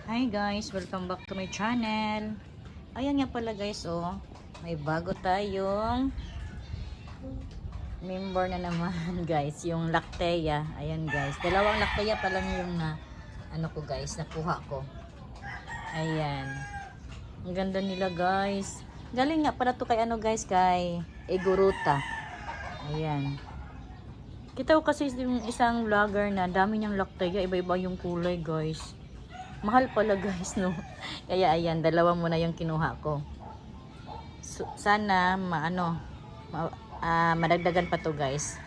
Hi guys, welcome back to my channel. Ayan nga pala guys, oh, may bago tayong member na naman guys, yung Lactea. Ayan guys, dalawang Lactea pa lang yung ano ko guys, nakuha ko. Ayan, ang ganda nila guys. Galing nga pala to kay ano guys, kay Eguruta. Ayan, kita ko kasi yung isang vlogger na dami niyang Lactea, iba-iba yung kulay guys. Mahal pala guys, no. Kaya ayan, dalawa muna yung kinuha ko. So, sana madagdagan pa to guys.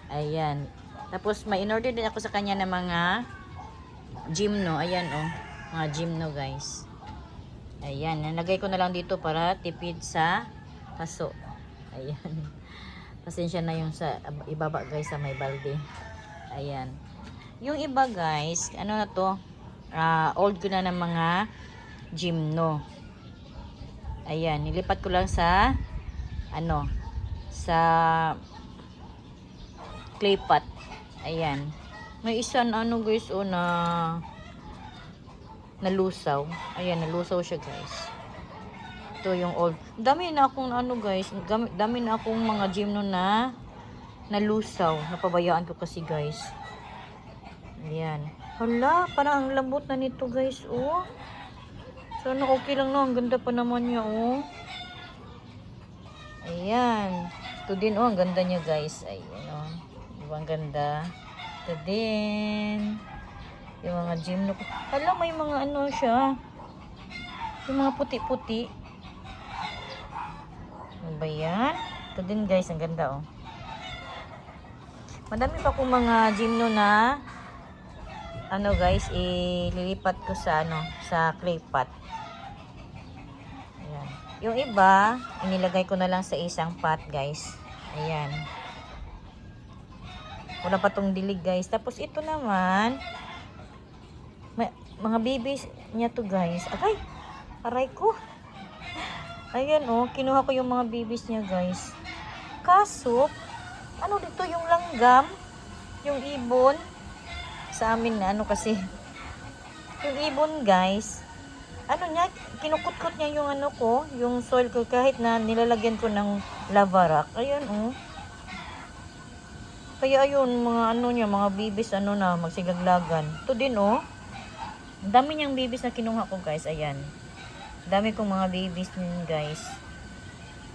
Ayan. Tapos may in-order din ako sa kanya ng mga gymno. Ayan oh, mga gymno guys. Ayan, nalagay ko na lang dito para tipid sa paso. Ayan. Pasensya na yung sa ibaba guys sa may balde. Ayan. Yung iba guys, ano na to? Old ko na ng mga gymno. Ayan, nilipat ko lang sa sa clay pot. Ayan. May isang guys nalusaw. Ayan, nalusaw siya guys. Ito yung old. Dami na akong guys, dami na akong mga gymno na nalusaw. Napabayaan ko kasi guys. Ayan. Hala, parang ang lambot na nito guys, oh. Sana okay lang no, ang ganda pa naman niya, oh. Ayan. Ito din, oh, ang ganda niya guys. Ayan, oh. Diba ang ganda? Ito din. Yung mga gymno ko. Hala, may mga siya. Yung mga puti-puti. Ano ba yan? Ito din guys, ang ganda, oh. Madami pa akong mga gymno na guys, ililipat ko sa sa clay pot. Ayan. Yung iba, inilagay ko na lang sa isang pot, guys. Ayan. Wala pa tong dilig, guys. Tapos ito naman, mga babies niya to, guys. Agay, aray ko. Ayan, oh, kinuha ko yung mga babies niya, guys. Kaso, ano dito yung langgam, yung ibon. Sa amin na kasi yung ibon guys, niya, kinukutkot niya yung yung soil ko kahit na nilalagyan ko ng lava rock. Ayun, oh. Kaya ayun, mga niya, mga bibis na magsigaglagan. Ito din, oh. Ang dami niyang bibis na kinuha ko guys. Ayan, dami kong mga bibis din guys.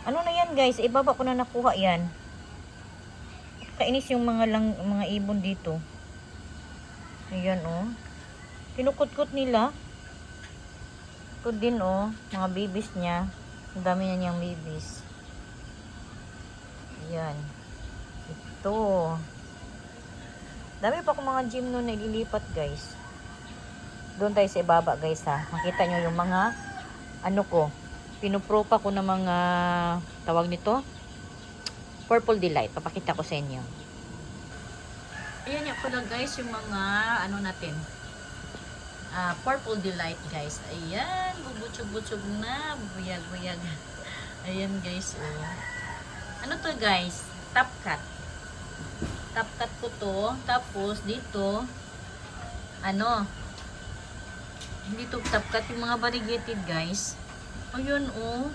Ano na yan guys, ibaba ko na nakuha yan. Kainis yung mga ibon dito. Ayan, oh. Kinukutkot nila. Ito din, oh. Mga babies niya. Ang dami na niyang babies. Ayan. Ito. Dami pa akong mga gymno na ililipat, guys. Doon tayo sa ibaba, guys, ha. Makita nyo yung mga ko. Pinupropa ko ng mga tawag nito. Purple Delight. Papakita ko sa inyo. Ayan nga pala guys, yung mga natin. Purple Delight guys. Ayan, bubutsog-butsog na, buyag-buyag. Ayan guys, oh. Ano to guys? Top cut. Top cut ko to. Tapos dito hindi to top cut, yung mga variegated guys. Ayun, oh.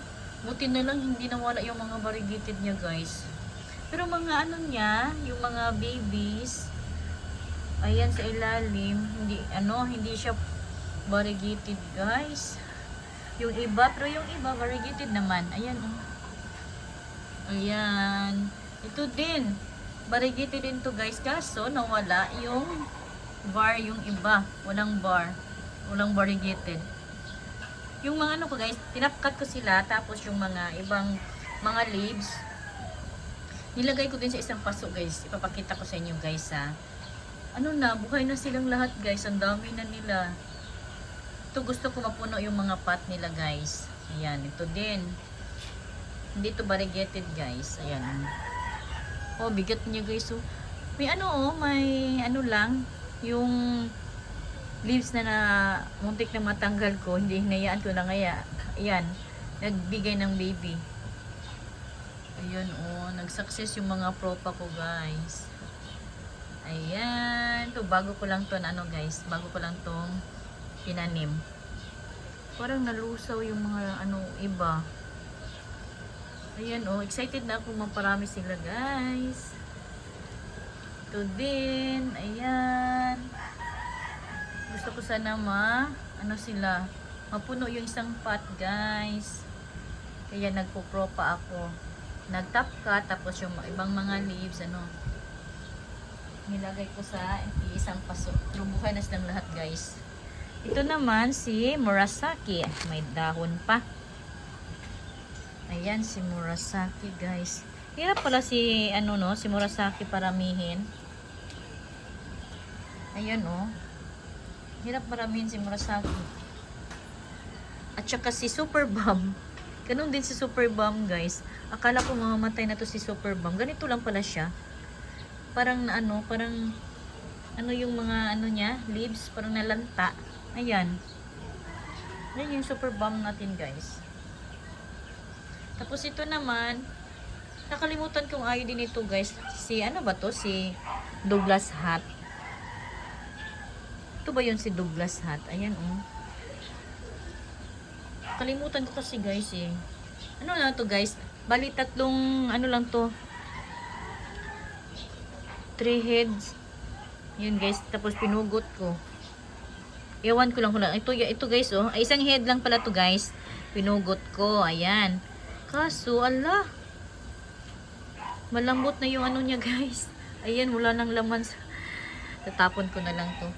Buti na lang hindi nawala yung mga variegated niya guys. Pero mga niya, yung mga babies, ayan sa ilalim, hindi siya variegated guys. Yung iba, pero yung iba variegated naman. Ayan, oh. Ayan. Ito din, variegated din to guys. Kaso nawala yung bar, yung iba. Walang bar. Walang variegated. Yung mga ko guys, tinapkat ko sila. Tapos yung mga ibang mga leaves, nilagay ko din sa isang paso guys. Ipapakita ko sa inyo guys, ha. Buhay na silang lahat guys. Ang dami na nila. Ito gusto ko mapuno yung mga pot nila guys. Ayan, ito din. Hindi to variegated guys. Ayan. Oh, bigat niya guys. So, may may lang. Yung leaves na muntik na matanggal ko. Hindi hinayaan ko na ngaya. Ayan, nagbigay ng baby. Ayun, oh, nag-success yung mga propa ko guys. Ayan, to bago ko lang to guys, bago ko lang tong tinanim. Parang nalusaw yung mga ano iba. Ayan oh, excited na ako maparami sila guys. Ito din, ayan. Gusto ko sana ano sila, mapuno yung isang pot guys. Kaya nagpo-propa ako. Nag-top cut, tapos yung ibang mga leaves, nilagay ko sa isang paso. Trubukan na silang lahat guys. Ito naman si Murasaki. May dahon pa. Ayan si Murasaki guys. Hirap pala si si Murasaki paramihin. Ayan oh. Hirap paramihin si Murasaki. At saka si Super Bomb. Ganun din si Super Bomb guys. Akala ko mamamatay na to si Super Bomb. Ganito lang pala siya. Parang yung mga niya, leaves, parang nalanta. Ayan. Ayan yung Super Bomb natin guys. Tapos ito naman, nakalimutan kong ayaw din ito guys. Si Si Douglas Hat. Ito ba yun si Douglas Hat? Ayan oh. Kalimutan ko kasi guys eh. Ano na to guys? Bali tatlong lang to. 3 heads. Yun guys, tapos pinugot ko. Ewan ko lang. Ito guys oh. Ay, isang head lang pala to guys. Pinugot ko. Ayan. Kaso, ala. Malambot na yung niya guys. Ayan, wala nang laman. Tatapon ko na lang to.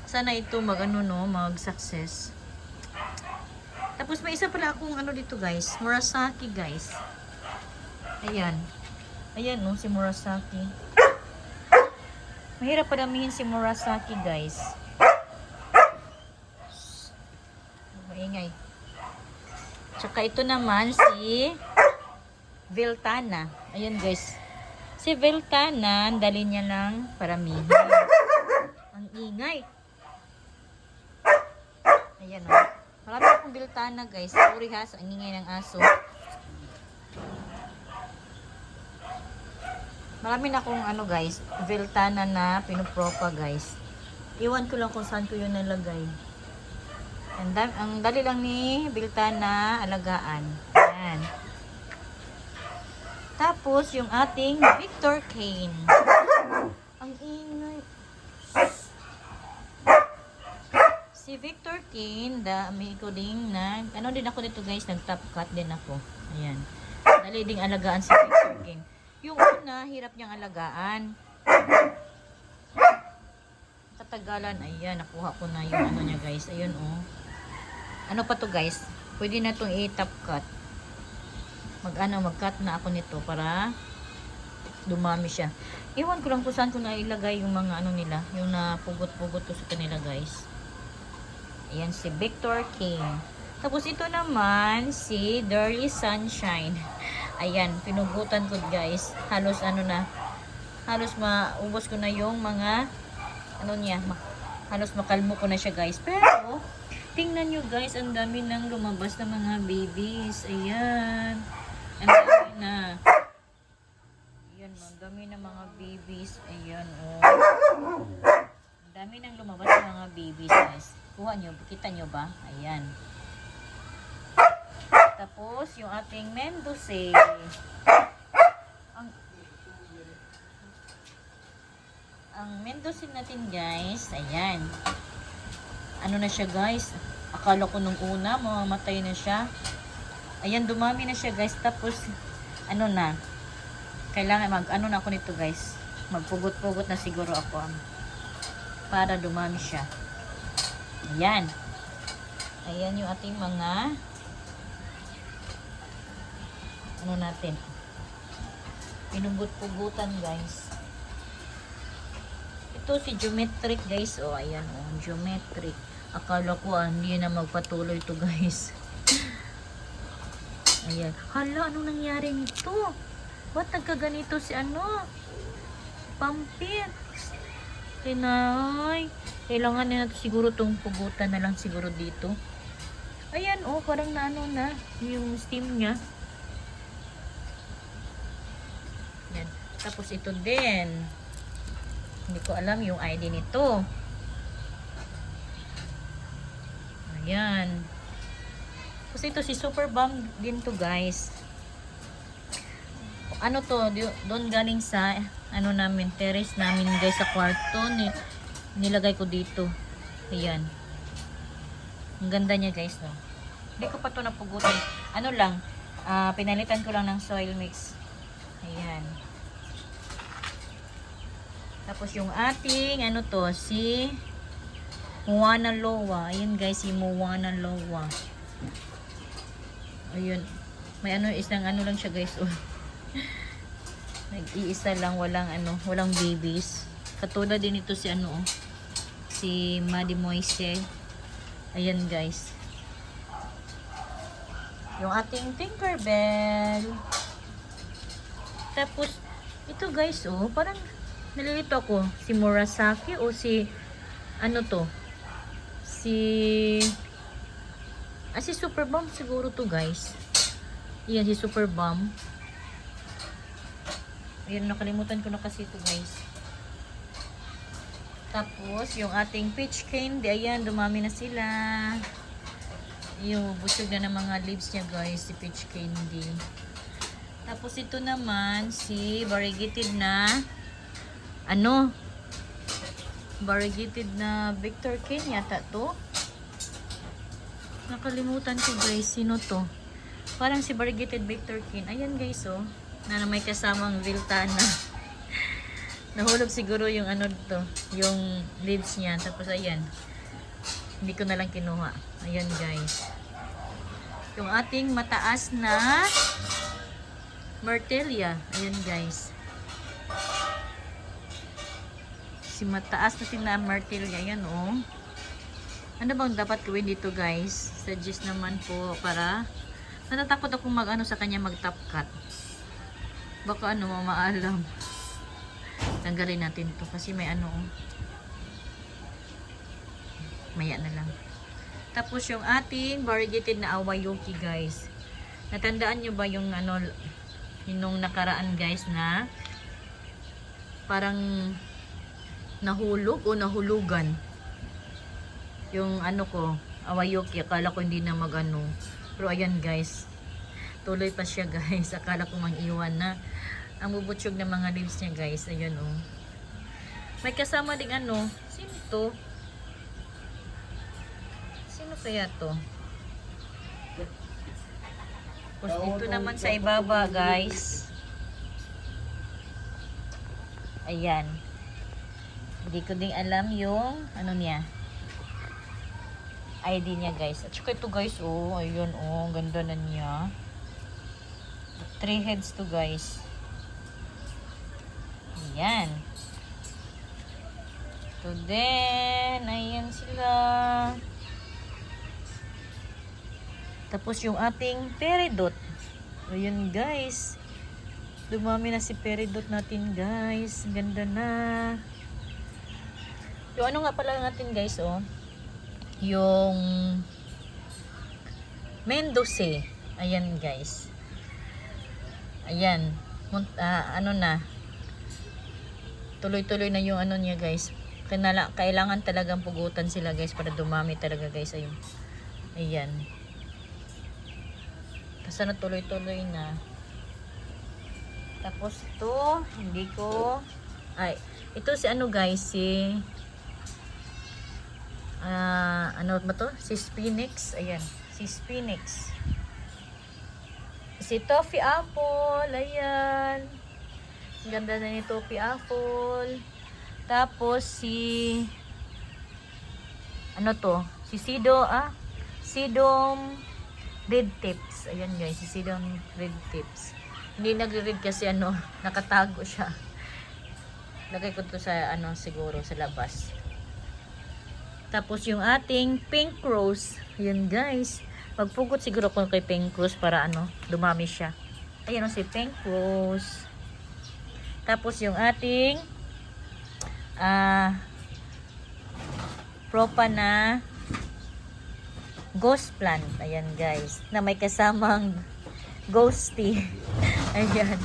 Sana ito mag-success. Tapos may isa pala akong dito guys. Murasaki guys. Ayan. Ayan no, si Murasaki. Mahirap padamihin si Murasaki guys. Maingay. Tsaka ito naman si Veltana. Ayan guys. Si Veltana, dali niya lang paramihin. Ang ingay. Ayan o. Marami akong Veltana guys. Sorry ha, ang ingay ng aso. Marami na akong guys, Veltana na pinupropa guys. Iwan ko lang kung saan ko yun nalagay. Ang dali lang ni Veltana alagaan. Ayan. Tapos yung ating Victor Cane. Ang ingay. Si Victor Cane, dami ko din din ako dito guys, nag-top cut din ako. Ayan. Dali ding alagaan si Victor Cane. Yung una, hirap niyang alagaan. Katagalan, ayan, nakuha ko na yung niya guys. Ayun oh. Ano pa to guys? Pwede na itong i-top cut. Mag-cut na ako nito para dumami siya. Iwan ko lang kung saan ko nailagay yung mga nila, yung napugot-pugot ko sa kanila guys. Ayan si Victor King. Tapos ito naman si Dirty Sunshine. Ayan, pinugutan ko guys. Halos halos maubos ko na yung mga niya. Halos makalmo ko na siya guys. Pero tingnan nyo guys, ang dami nang lumabas na mga babies. Ayan. Ang dami na. Ayan, ang dami na mga babies. Ayan oh. Ang dami nang lumabas na mga babies guys. Kuha nyo, kita nyo ba? Ayan. Tapos, yung ating Mendoza. Ang Mendoza natin guys, ayan. Ano na siya guys? Akala ko nung una, mamamatay na siya. Ayan, dumami na siya guys. Tapos, kailangan na ako nito guys. Magpugot-pugot na siguro ako para dumami siya. Ayan. Ayan yung ating mga natin. Pinugot-pugutan guys. Ito si Geometric guys. Oh, ayan oh, Geometric. Akala ko hindi na magpatuloy to guys. Ayan. Hala, anong nangyari nito? Ba't nagkaganito si Pampit? Tinay. Kailangan na siguro tong pugutan na lang siguro dito. Ayan oh, parang na yung steam niya. Yan. Tapos ito din. Hindi ko alam yung ID nito. Ayan. Kasi ito si Super Bomb din to guys. Ano to, doon galing sa ano namin, terrace namin guys sa kwarto. Nilagay ko dito. Ayan. Ang ganda niya guys, no. Hindi ko pa to napugutan. Ano lang, pinalitan ko lang ng soil mix. Ayan. Tapos yung ating, ano to, si Moana Loa. Ayan guys, si Moana Loa. Ayun. May ano, isang ano lang siya guys, oh. Nag-iisa lang, walang babies. Katulad din ito si ano, oh. Si Maddie Moise. Ayan guys. Yung ating Tinkerbell. Tapos, ito guys, oh, parang nalilito ako. Si Murasaki o si, ano to? Si Super Bomb siguro to guys. Yan, si Super Bomb. Ayan, nakalimutan ko na kasi ito guys. Tapos, yung ating peach candy, ayan, dumami na sila. Yung busog na ng mga leaves niya guys, si peach candy. Tapos, ito naman, si variegated na, variegated na Victor King yata to. Nakalimutan ko guys, sino to? Parang si variegated Victor King. Ayan guys, oh. Na may kasamang Viltana. Nahulog siguro yung ano to, yung leaves niya. Tapos ayan. Hindi ko na lang kinuha. Ayan guys. Yung ating mataas na Martelia. Ayan guys. Si mataas na tingnan Martelia. Ayan oh. Ano bang dapat gawin dito guys? Suggest naman po para natatakot akong mag-ano sa kanya, mag-top cut. Baka ano, mamaalam. Tanggalin natin to kasi may ano. Maya na lang. Tapos yung ating variegated na Awayoki guys. Natandaan nyo ba yung ano, yung nakaraan guys na parang nahulog o nahulugan. Yung ano ko, Awayoki, akala ko hindi na mag-ano. Pero ayan guys. Tuloy pa siya guys. Akala ko mang-iwan na. Ang bubutsyog ng mga leaves niya guys. Ayan oh. May kasama ding ano. Sino to? Sino kaya to? Tapos dito naman sa ibaba guys. Ayan. Hindi ko din alam yung ano niya. ID niya guys. At saka ito guys oh. Ayun oh. Ang ganda na niya. 3 heads to guys. Ayan. So then, ayan sila. Tapos yung ating peridot. Ayan guys. Dumami na si peridot natin guys. Ganda na. Yung ano nga pala natin guys oh. Yung Mendoze. Ayan guys. Ayan. Ano na. Tuloy-tuloy na yung ano niya guys. Kailangan talagang pugutan sila guys para dumami talaga guys. Ayun. Ayan. Kasi na tuloy-tuloy na. Tapos to, hindi ko ito si ano guys, si ano ba to? Si Spinix. Ayan. Si Spinix. Si Toffee Apple. Ayan. Ganda na ni Toffee Apple. Tapos si ano to? Si Sidom Red Tips. Ayan guys. Si Sidom Red Tips. Hindi nagre-read kasi ano, nakatago siya. Lagay ko to sa ano siguro sa labas. Tapos yung ating pink rose. Ayan guys. Magpugot siguro ko kay pink rose para ano, dumami siya. Ayan o si pink rose. Tapos yung ating propa na ghost plant. Ayan guys. Na may kasamang ghosty. Ayan.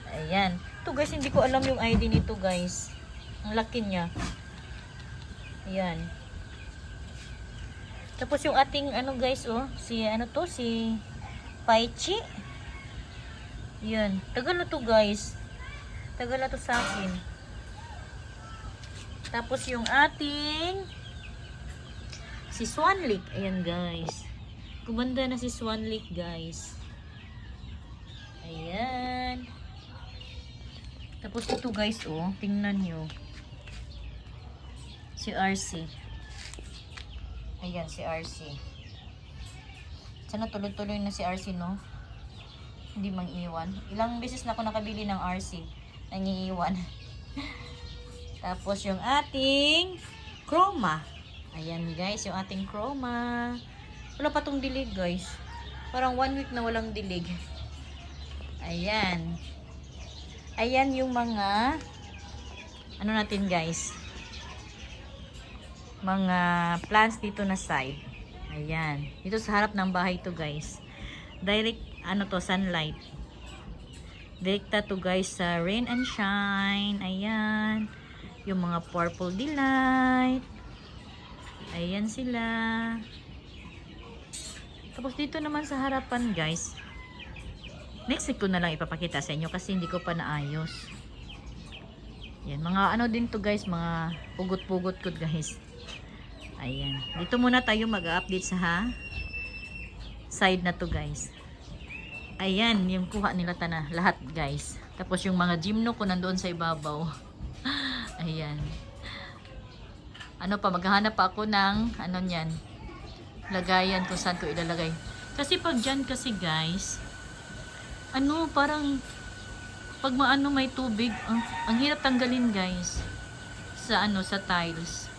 Ayan. Ito guys, hindi ko alam yung ID nito guys. Ang laki niya. Ayan. Tapos yung ating ano guys, oh, si ano to, si Paichi. Yun. Tagal na to guys. Tagal na to sa akin. Tapos yung ating si Swan Lake. Ayan guys. Kumanda na si Swan Lake guys. Ayan. Tapos ito guys, oh, tingnan nyo. Si RC. Ayan, si RC. Sana tuloy-tuloy na si RC, no? Hindi mang iwan. Ilang beses na ako nakabili ng RC. Nangiiwan. Tapos yung ating Chroma. Ayan guys, yung ating Chroma. Wala pa tong dilig guys. Parang 1 week na walang dilig. Ayan. Ayan yung mga ano natin guys. Mga plants dito na side. Ayan. Dito sa harap ng bahay to guys. Direct ano to, sunlight. Direkta to guys sa rain and shine. Ayan. Yung mga purple delight. Ayan sila. Tapos dito naman sa harapan guys. Next week ko na lang ipapakita sa inyo kasi hindi ko pa naayos. Yan, mga ano din to guys, mga pugot-pugot ko guys. Ayan. Dito muna tayo mag-update sa side na to guys. Ayan, yung kuha nila lahat guys. Tapos yung mga gymno ko nandoon sa ibabaw. Ayan. Ano pa, maghahanap pa ako ng ano niyan. Lagayan kung saan ko ilalagay. Kasi pag dyan kasi guys, ano, parang pag maano may tubig, ang hirap tanggalin guys. Sa ano, sa tiles.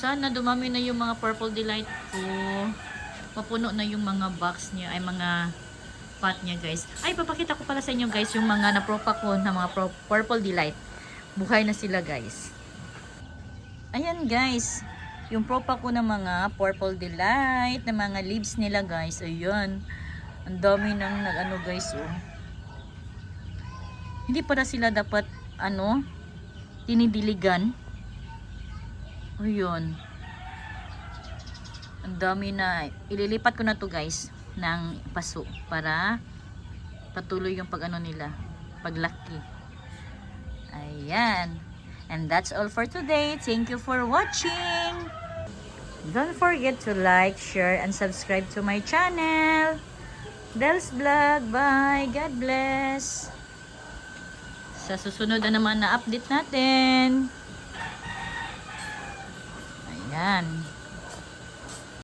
Sana dumami na yung mga purple delight ko. Mapuno na yung mga box niya, ay mga pot niya guys. Ay, papakita ko pala sa inyo guys yung mga napropa ko na mga purple delight. Buhay na sila guys. Ayan guys, yung propa ko na mga purple delight, na mga leaves nila guys. Ayun. Ang dami nang nag-ano guys, oh. Hindi pa na sila dapat ano, tinidiligan. Ayun. Ang dami na. Ililipat ko na to guys ng paso para patuloy yung pag ano nila, paglaki. Ayan. And that's all for today. Thank you for watching. Don't forget to like, share, and subscribe to my channel. Del's Vlog. Bye. God bless. Sa susunod na naman na update natin. Ayan.